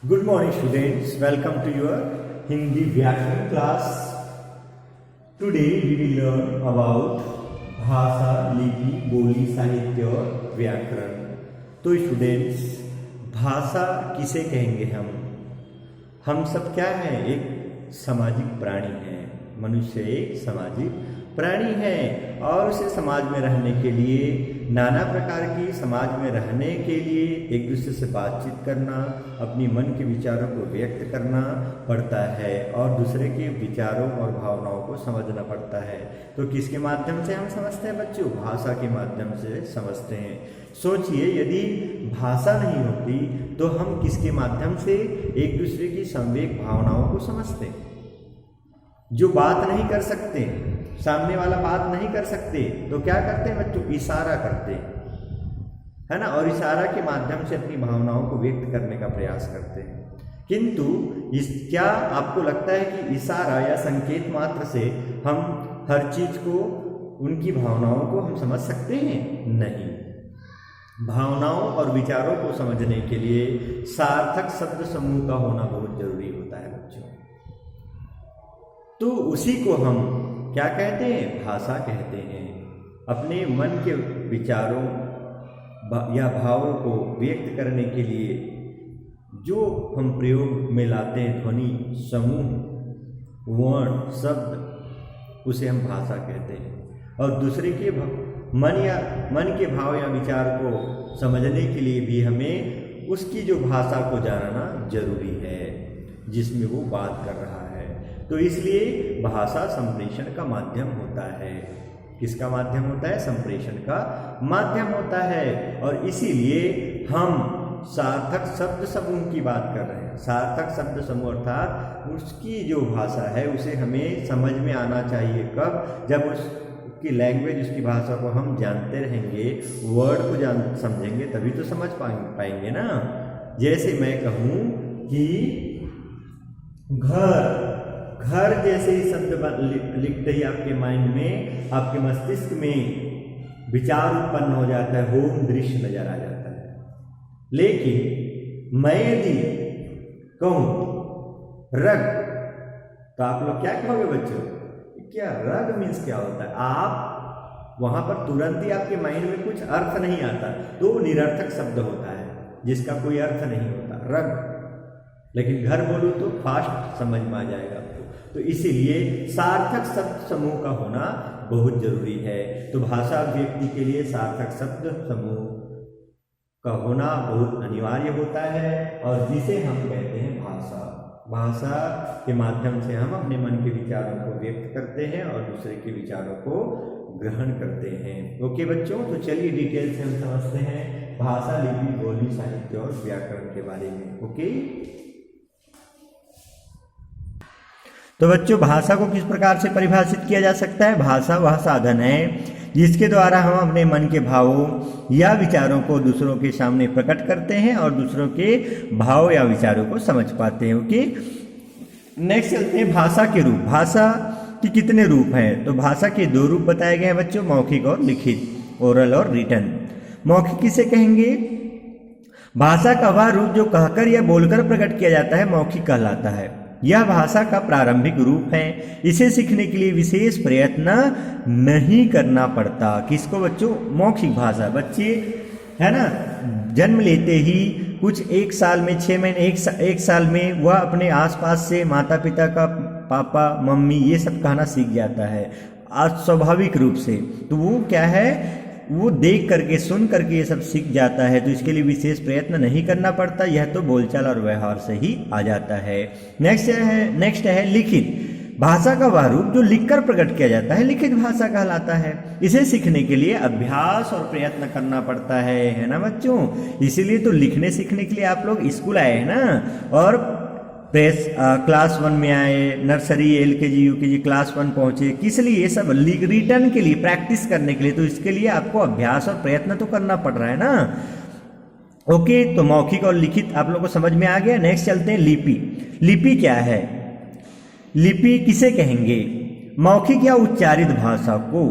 Good morning students, welcome to your Hindi व्याकरण class. Today we will learn about भाषा, लिपि, बोली, साहित्य और व्याकरण. तो स्टूडेंट्स, भाषा किसे कहेंगे हम सब क्या हैं? एक सामाजिक प्राणी हैं. मनुष्य एक सामाजिक प्राणी है और उसे समाज में रहने के लिए, नाना प्रकार की समाज में रहने के लिए एक दूसरे से बातचीत करना, अपनी मन के विचारों को व्यक्त करना पड़ता है और दूसरे के विचारों और भावनाओं को समझना पड़ता है. तो किसके माध्यम से हम समझते हैं बच्चों? भाषा के माध्यम से समझते हैं. सोचिए, यदि भाषा नहीं होती तो हम किसके माध्यम से एक दूसरे की संवेग भावनाओं को समझते? जो बात नहीं कर सकते, सामने वाला बात नहीं कर सकते, तो क्या करते हैं बच्चों? इशारा करते हैं, है ना. और इशारा के माध्यम से अपनी भावनाओं को व्यक्त करने का प्रयास करते हैं. किंतु क्या आपको लगता है कि इशारा या संकेत मात्र से हम हर चीज को, उनकी भावनाओं को हम समझ सकते हैं? नहीं. भावनाओं और विचारों को समझने के लिए सार्थक शब्द समूह का होना बहुत जरूरी होता है बच्चों. तो उसी को हम क्या कहते हैं? भाषा कहते हैं. अपने मन के विचारों या भावों को व्यक्त करने के लिए जो हम प्रयोग में लाते हैं, ध्वनि, समूह, वर्ण, शब्द, उसे हम भाषा कहते हैं. और दूसरे के मन के भाव या विचार को समझने के लिए भी हमें उसकी जो भाषा को जानना जरूरी है जिसमें वो बात कर रहा है. तो इसलिए भाषा संप्रेषण का माध्यम होता है. किसका माध्यम होता है? संप्रेषण का माध्यम होता है. और इसीलिए हम सार्थक शब्द समूह की बात कर रहे हैं. सार्थक शब्द समूह अर्थात उसकी जो भाषा है उसे हमें समझ में आना चाहिए. कब? जब उसकी लैंग्वेज, उसकी भाषा को हम जानते रहेंगे, वर्ड को समझेंगे, तभी तो समझ पाएंगे ना. जैसे मैं कहूँ कि घर जैसे ही शब्द लिखते ही आपके माइंड में, आपके मस्तिष्क में विचार उत्पन्न हो जाता है, होम दृश्य नजर आ जाता है. लेकिन मैं यदि कहूं रग, तो आप लोग क्या कहोगे बच्चों? क्या रग मीन्स क्या होता है? आप वहां पर तुरंत ही आपके माइंड में कुछ अर्थ नहीं आता, तो निरर्थक शब्द होता है जिसका कोई अर्थ नहीं होता, रग. लेकिन घर बोलूं तो फास्ट समझ में आ जाएगा आपको. तो इसीलिए सार्थक शब्द समूह का होना बहुत जरूरी है. तो भाषा व्यक्ति के लिए सार्थक शब्द समूह का होना बहुत अनिवार्य होता है और जिसे हम कहते हैं भाषा. भाषा के माध्यम से हम अपने मन के विचारों को व्यक्त करते हैं और दूसरे के विचारों को ग्रहण करते हैं. ओके बच्चों, तो चलिए डिटेल से हम समझते हैं भाषा, लिपि, बोली, साहित्य और व्याकरण के बारे में. ओके, तो बच्चों, भाषा को किस प्रकार से परिभाषित किया जा सकता है? भाषा वह साधन है जिसके द्वारा हम अपने मन के भावों या विचारों को दूसरों के सामने प्रकट करते हैं और दूसरों के भाव या विचारों को समझ पाते हैं. ओके, नेक्स्ट चलते हैं भाषा के रूप. भाषा के कितने रूप हैं? तो भाषा के 2 रूप बताए गए हैं बच्चों, मौखिक और लिखित, ओरल और रिटन. मौखिक किसे कहेंगे? भाषा का वह रूप जो कहकर या बोलकर प्रकट किया जाता है, मौखिक कहलाता है. यह भाषा का प्रारंभिक रूप है. इसे सीखने के लिए विशेष प्रयत्न नहीं करना पड़ता. किसको बच्चों? मौखिक भाषा. बच्चे है ना, जन्म लेते ही कुछ 1 साल में, 6 महीने, एक साल में वह अपने आसपास से माता पिता का पापा, मम्मी ये सब कहना सीख जाता है स्वाभाविक रूप से. तो वो क्या है, वो देख करके, सुन करके ये सब सीख जाता है. तो इसके लिए विशेष प्रयत्न नहीं करना पड़ता. यह तो बोलचाल और व्यवहार से ही आ जाता है. नेक्स्ट है लिखित. भाषा का वह रूप जो लिखकर प्रकट किया जाता है, लिखित भाषा कहलाता है. इसे सीखने के लिए अभ्यास और प्रयत्न करना पड़ता है ना बच्चों. इसीलिए तो लिखने सीखने के लिए आप लोग स्कूल आए हैं ना, और क्लास 1 में आए, नर्सरी, LKG, UKG, क्लास 1 पहुंचे. किस लिए? ये सब रिटर्न के लिए, प्रैक्टिस करने के लिए. तो इसके लिए आपको अभ्यास और प्रयत्न तो करना पड़ रहा है ना. ओके, तो मौखिक और लिखित आप लोगों को समझ में आ गया. नेक्स्ट चलते हैं लिपि. लिपि क्या है? लिपि किसे कहेंगे? मौखिक या उच्चारित भाषा को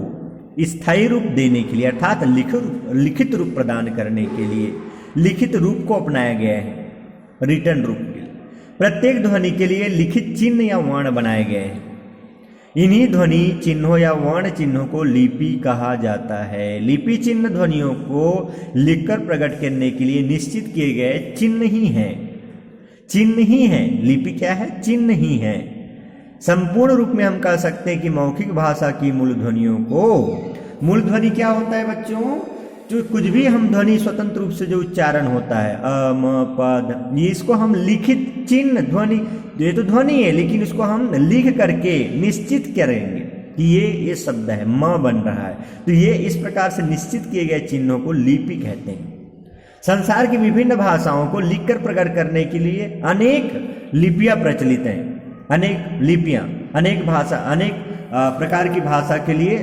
स्थायी रूप देने के लिए, अर्थात लिखित रूप प्रदान करने के लिए लिखित रूप को अपनाया गया है, रिटर्न रूप के लिए. प्रत्येक ध्वनि के लिए लिखित चिन्ह या वर्ण बनाए गए हैं। इन्हीं ध्वनि चिन्हों या वर्ण चिन्हों को लिपि कहा जाता है। लिपि चिन्ह ध्वनियों को लिखकर प्रकट करने के लिए निश्चित किए गए चिन्ह ही हैं। चिन्ह ही है। लिपि क्या है? चिन्ह ही है। संपूर्ण रूप में हम कह सकते हैं कि मौखिक भाषा की मूल ध्वनियों को, मूल ध्वनि क्या होता है बच्चों? जो कुछ भी हम ध्वनि स्वतंत्र रूप से जो उच्चारण होता है अ म प, ये इसको हम लिखित चिन्ह ध्वनि, ये तो ध्वनि है लेकिन इसको हम लिख करके निश्चित करेंगे कि ये शब्द है, म बन रहा है, तो ये इस प्रकार से निश्चित किए गए चिन्हों को लिपि कहते हैं। संसार की विभिन्न भाषाओं को लिखकर प्रकट करने के लिए अनेक लिपियां प्रचलित हैं। अनेक लिपियां, अनेक भाषा, अनेक प्रकार की भाषा के लिए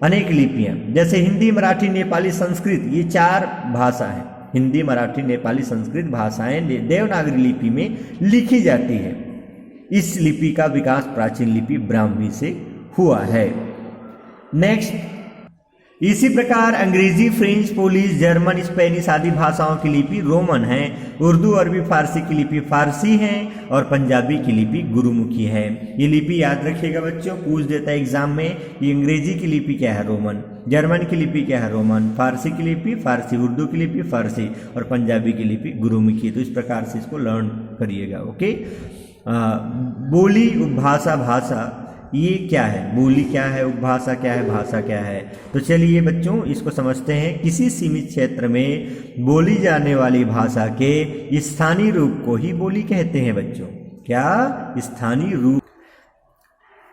अनेक लिपियां, जैसे हिंदी, मराठी, नेपाली, संस्कृत, ये 4 भाषा हैं। हिंदी, मराठी, नेपाली, संस्कृत भाषाएं देवनागरी लिपि में लिखी जाती है। इस लिपि का विकास प्राचीन लिपि ब्राह्मी से हुआ है। नेक्स्ट, इसी प्रकार अंग्रेजी, फ्रेंच, पोलिश, जर्मन, स्पेनिश आदि भाषाओं की लिपि रोमन है। उर्दू, अरबी, फारसी की लिपि फारसी है और पंजाबी की लिपि गुरुमुखी है। ये लिपि याद रखिएगा बच्चों, पूछ देता है एग्जाम में कि अंग्रेजी की लिपि क्या है? रोमन। जर्मन की लिपि क्या है? रोमन। फारसी की लिपि फारसी, उर्दू की लिपि फारसी और पंजाबी की लिपि गुरुमुखी। तो इस प्रकार से इसको लर्न करिएगा। ओके। बोली, उपभाषा, भाषा, ये क्या है? बोली क्या है? उपभाषा क्या है? भाषा क्या है? तो चलिए बच्चों इसको समझते हैं। किसी सीमित क्षेत्र में बोली जाने वाली भाषा के स्थानीय रूप को ही बोली कहते हैं बच्चों। क्या? स्थानीय रूप।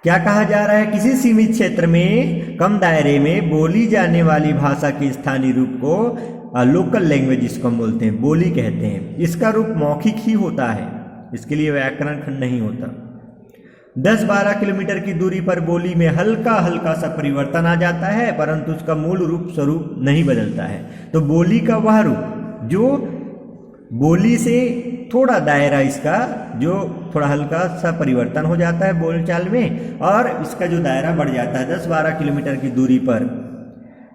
क्या कहा जा रहा है? किसी सीमित क्षेत्र में, कम दायरे में बोली जाने वाली भाषा के स्थानीय रूप को लोकल लैंग्वेज जिसको हम बोलते हैं, बोली कहते हैं। इसका रूप मौखिक ही होता है, इसके लिए व्याकरण खंड नहीं होता। 10-12 किलोमीटर की दूरी पर बोली में हल्का हल्का सा परिवर्तन आ जाता है, परंतु उसका मूल रूप स्वरूप नहीं बदलता है। तो बोली का वह रूप जो बोली से थोड़ा दायरा इसका जो थोड़ा हल्का सा परिवर्तन हो जाता है बोलचाल में, और इसका जो दायरा बढ़ जाता है 10-12 किलोमीटर की दूरी पर,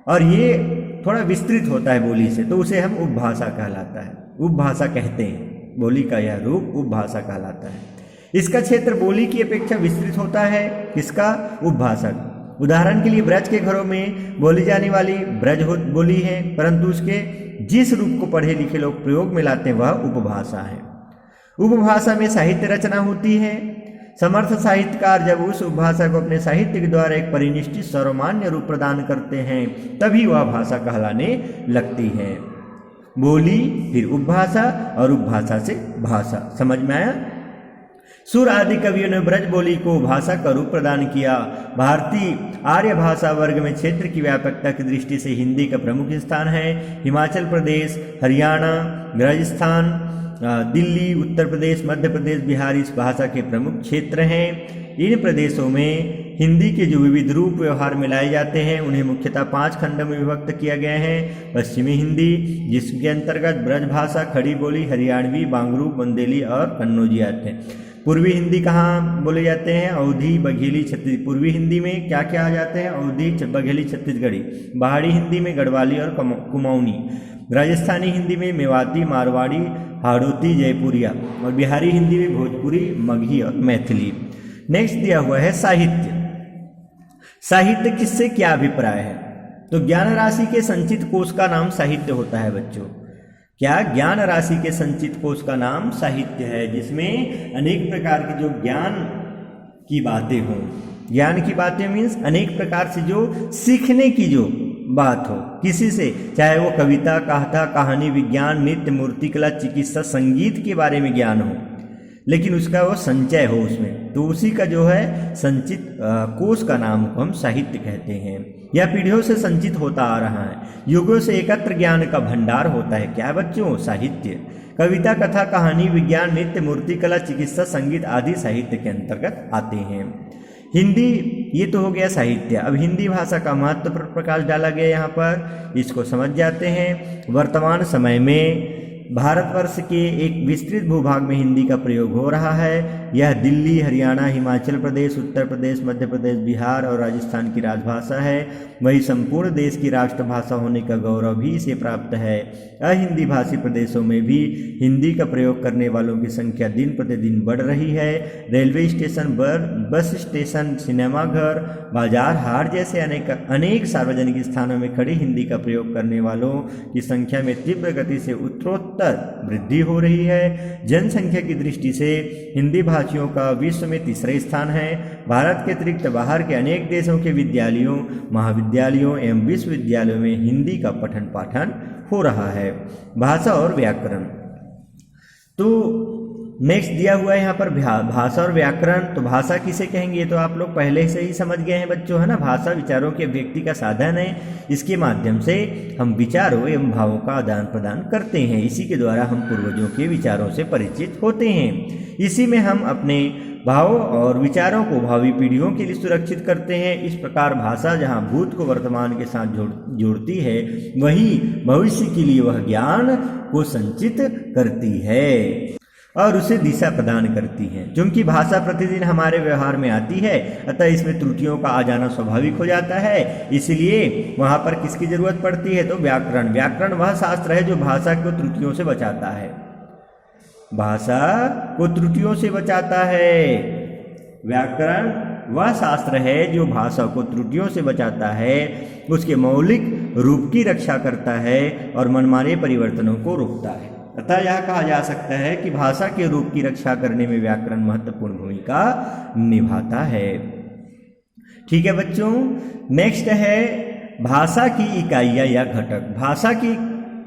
और ये थोड़ा विस्तृत होता है बोली से, तो उसे हम उपभाषा कहलाता है, उपभाषा कहते हैं। बोली का यह रूप उपभाषा कहलाता है। इसका क्षेत्र बोली की अपेक्षा विस्तृत होता है। किसका? उपभाषा। उदाहरण के लिए ब्रज के घरों में बोली जाने वाली ब्रज बोली है, परंतु उसके जिस रूप को पढ़े लिखे लोग प्रयोग में लाते हैं वह उपभाषा है। उपभाषा में साहित्य रचना होती है। समर्थ साहित्यकार जब उस उपभाषा को अपने साहित्य के द्वारा एक परिनिष्ठित सर्वमान्य रूप प्रदान करते हैं तभी वह भाषा कहलाने लगती है। बोली, फिर उपभाषा और उपभाषा से भाषा। समझ में आया? सुर आदि कवियों ने ब्रज बोली को भाषा का रूप प्रदान किया। भारतीय आर्य भाषा वर्ग में क्षेत्र की व्यापकता की दृष्टि से हिंदी का प्रमुख स्थान है। हिमाचल प्रदेश, हरियाणा, राजस्थान, दिल्ली, उत्तर प्रदेश, मध्य प्रदेश, बिहार इस भाषा के प्रमुख क्षेत्र हैं। इन प्रदेशों में हिंदी के जो विविध रूप व्यवहार में लाए जाते हैं उन्हें मुख्यतः 5 खंडों में विभक्त किया गया है। पश्चिमी हिंदी, जिसके अंतर्गत ब्रज भाषा, खड़ी बोली, हरियाणवी, बांगरू, बुंदेली और कन्नौजी आते हैं। पूर्वी हिंदी कहाँ बोले जाते हैं? अवधी, बघेली, छत्तीस। पूर्वी हिंदी में क्या क्या आ जाते हैं? अवधी, बघेली, छत्तीसगढ़ी। पहाड़ी हिंदी में गढ़वाली और कुमाऊनी। राजस्थानी हिंदी में मेवाती, मारवाड़ी, हाड़ौती, जयपुरिया। और बिहारी हिंदी में भोजपुरी, मगही और मैथिली। नेक्स्ट दिया हुआ है साहित्य। साहित्य किससे क्या अभिप्राय है? तो ज्ञान राशि के संचित कोश का नाम साहित्य होता है बच्चों। क्या? ज्ञान राशि के संचित कोश का नाम साहित्य है, जिसमें अनेक प्रकार के जो ज्ञान की बातें हों। ज्ञान की बातें मीन्स अनेक प्रकार से जो सीखने की जो बात हो किसी से, चाहे वो कविता, कथा, कहानी, विज्ञान, नृत्य, मूर्तिकला, चिकित्सा, संगीत के बारे में ज्ञान हो, लेकिन उसका वो संचय हो उसमें, तो उसी का जो है संचित कोश का नाम को हम साहित्य कहते हैं। यह पीढ़ियों से संचित होता आ रहा है। युगों से एकत्र ज्ञान का भंडार होता है। क्या बच्चों? साहित्य। कविता, कथा, कहानी, विज्ञान, नृत्य, मूर्तिकला, चिकित्सा, संगीत आदि साहित्य के अंतर्गत आते हैं। हिंदी, ये तो हो गया साहित्य। अब हिंदी भाषा का महत्व पर प्रकाश डाला गया यहाँ पर, इसको समझ जाते हैं। वर्तमान समय में भारतवर्ष के एक विस्तृत भूभाग में हिंदी का प्रयोग हो रहा है। यह दिल्ली, हरियाणा, हिमाचल प्रदेश, उत्तर प्रदेश, मध्य प्रदेश, बिहार और राजस्थान की राजभाषा है। वही संपूर्ण देश की राष्ट्रभाषा होने का गौरव भी इसे प्राप्त है। अहिंदी भाषी प्रदेशों में भी हिंदी का प्रयोग करने वालों की संख्या दिन प्रतिदिन बढ़ रही है। रेलवे स्टेशन, बस स्टेशन, सिनेमाघर, बाजार, हाट जैसे अनेक सार्वजनिक स्थानों में खड़ी हिंदी का प्रयोग करने वालों की संख्या में तीव्र गति से उत्तरोत्तर वृद्धि हो रही है। जनसंख्या की दृष्टि से हिंदी भाषियों का विश्व में तीसरे स्थान है। भारत के अतिरिक्त बाहर के अनेक देशों के विद्यालयों, महाविद्यालयों एवं विश्वविद्यालयों में हिंदी का पठन पाठन हो रहा है। भाषा और व्याकरण, तो नेक्स्ट दिया हुआ है यहाँ पर भाषा और व्याकरण। तो भाषा किसे कहेंगे ये तो आप लोग पहले से ही समझ गए हैं बच्चों, है ना। भाषा विचारों के व्यक्ति का साधन है। इसके माध्यम से हम विचारों एवं भावों का आदान प्रदान करते हैं। इसी के द्वारा हम पूर्वजों के विचारों से परिचित होते हैं। इसी में हम अपने भावों और विचारों को भावी पीढ़ियों के लिए सुरक्षित करते हैं। इस प्रकार भाषा जहाँ भूत को वर्तमान के साथ जोड़ती है, वही भविष्य के लिए वह ज्ञान को संचित करती है और उसे दिशा प्रदान करती है। क्योंकि भाषा प्रतिदिन हमारे व्यवहार में आती है, अतः इसमें त्रुटियों का आ जाना स्वाभाविक हो जाता है। इसलिए वहाँ पर किसकी जरूरत पड़ती है, तो व्याकरण। व्याकरण वह शास्त्र है जो भाषा को त्रुटियों से बचाता है। भाषा को त्रुटियों से बचाता है। व्याकरण वह शास्त्र है जो भाषा को त्रुटियों से बचाता है, उसके मौलिक रूप की रक्षा करता है और मनमाने परिवर्तनों को रोकता है। अतः यह कहा जा सकता है कि भाषा के रूप की रक्षा करने में व्याकरण महत्वपूर्ण भूमिका निभाता है। ठीक है बच्चों, नेक्स्ट है भाषा की इकाइयाँ या घटक। भाषा की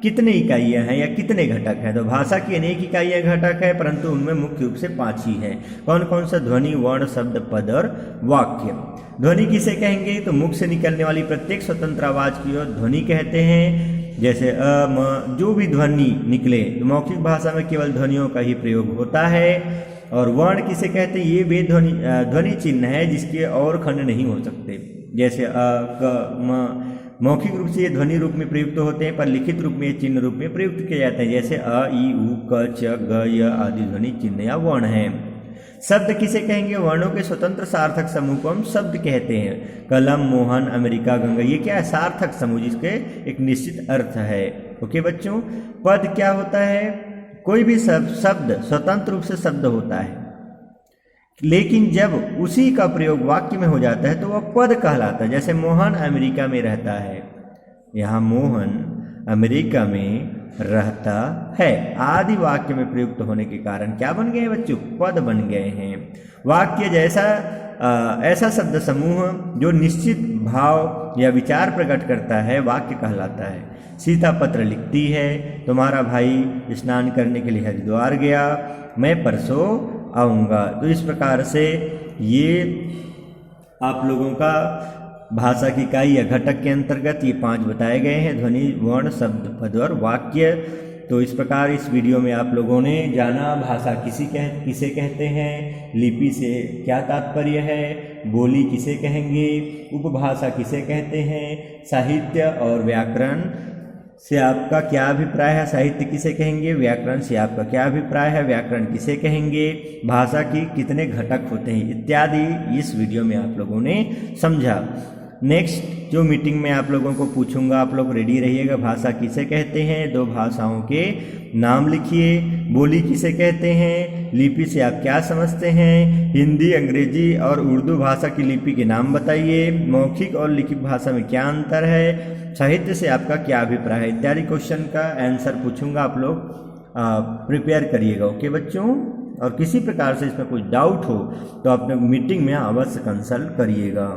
कितने इकाइयाँ हैं या कितने घटक हैं, तो भाषा की अनेक इकाइयाँ घटक है, परंतु उनमें मुख्य रूप से 5 ही हैं। कौन कौन सा, ध्वनि, वर्ण, शब्द, पद और वाक्य। ध्वनि किसे कहेंगे, तो मुख से निकलने वाली प्रत्येक स्वतंत्र आवाज की ओर ध्वनि कहते हैं। जैसे अ, म, जो भी ध्वनि निकले, तो मौखिक भाषा में केवल ध्वनियों का ही प्रयोग होता है। और वर्ण किसे कहते हैं, ये वे ध्वनि चिन्ह है जिसके और खंड नहीं हो सकते। जैसे अ, क, म, मौखिक रूप से ये ध्वनि रूप में प्रयुक्त होते हैं, पर लिखित रूप में ये चिन्ह रूप में प्रयुक्त किए जाते हैं। जैसे अ, ई, उ, क, च, ग, य आदि ध्वनि चिन्ह या वर्ण हैं। शब्द किसे कहेंगे, वर्णों के स्वतंत्र सार्थक समूह को हम शब्द कहते हैं। कलम, मोहन, अमेरिका, गंगा, ये क्या है, सार्थक समूह जिसके एक निश्चित अर्थ है। ओके बच्चों। पद क्या होता है, कोई भी शब्द स्वतंत्र रूप से शब्द होता है, लेकिन जब उसी का प्रयोग वाक्य में हो जाता है तो वह पद कहलाता है। जैसे मोहन अमेरिका में रहता है, यहाँ मोहन अमेरिका में रहता है आदि वाक्य में प्रयुक्त होने के कारण क्या बन गए बच्चों, पद बन गए हैं। वाक्य जैसा ऐसा शब्द समूह जो निश्चित भाव या विचार प्रकट करता है वाक्य कहलाता है। सीता पत्र लिखती है, तुम्हारा भाई स्नान करने के लिए हरिद्वार गया, मैं परसों आऊँगा। तो इस प्रकार से ये आप लोगों का भाषा की इकाई या घटक के अंतर्गत ये 5 बताए गए हैं, ध्वनि, वर्ण, शब्द, पद और वाक्य। तो इस प्रकार इस वीडियो में आप लोगों ने जाना भाषा किसे कहते हैं, लिपि से क्या तात्पर्य है, बोली किसे कहेंगे, उपभाषा किसे कहते हैं, साहित्य और व्याकरण से आपका क्या अभिप्राय है, साहित्य किसे कहेंगे, व्याकरण से आपका क्या अभिप्राय है, व्याकरण किसे कहेंगे, भाषा की कितने घटक होते हैं इत्यादि इस वीडियो में आप लोगों ने समझा। नेक्स्ट जो मीटिंग में आप लोगों को पूछूंगा, आप लोग रेडी रहिएगा। भाषा किसे कहते हैं, 2 भाषाओं के नाम लिखिए। बोली किसे कहते हैं, लिपि से आप क्या समझते हैं, हिंदी, अंग्रेजी और उर्दू भाषा की लिपि के नाम बताइए। मौखिक और लिखित भाषा में क्या अंतर है, साहित्य से आपका क्या अभिप्राय है इत्यादि क्वेश्चन का आंसर पूछूंगा। आप लोग प्रिपेयर करिएगा। ओके बच्चों। और किसी प्रकार से इसमें कोई डाउट हो तो आप लोग मीटिंग में अवश्य कंसल्ट करिएगा।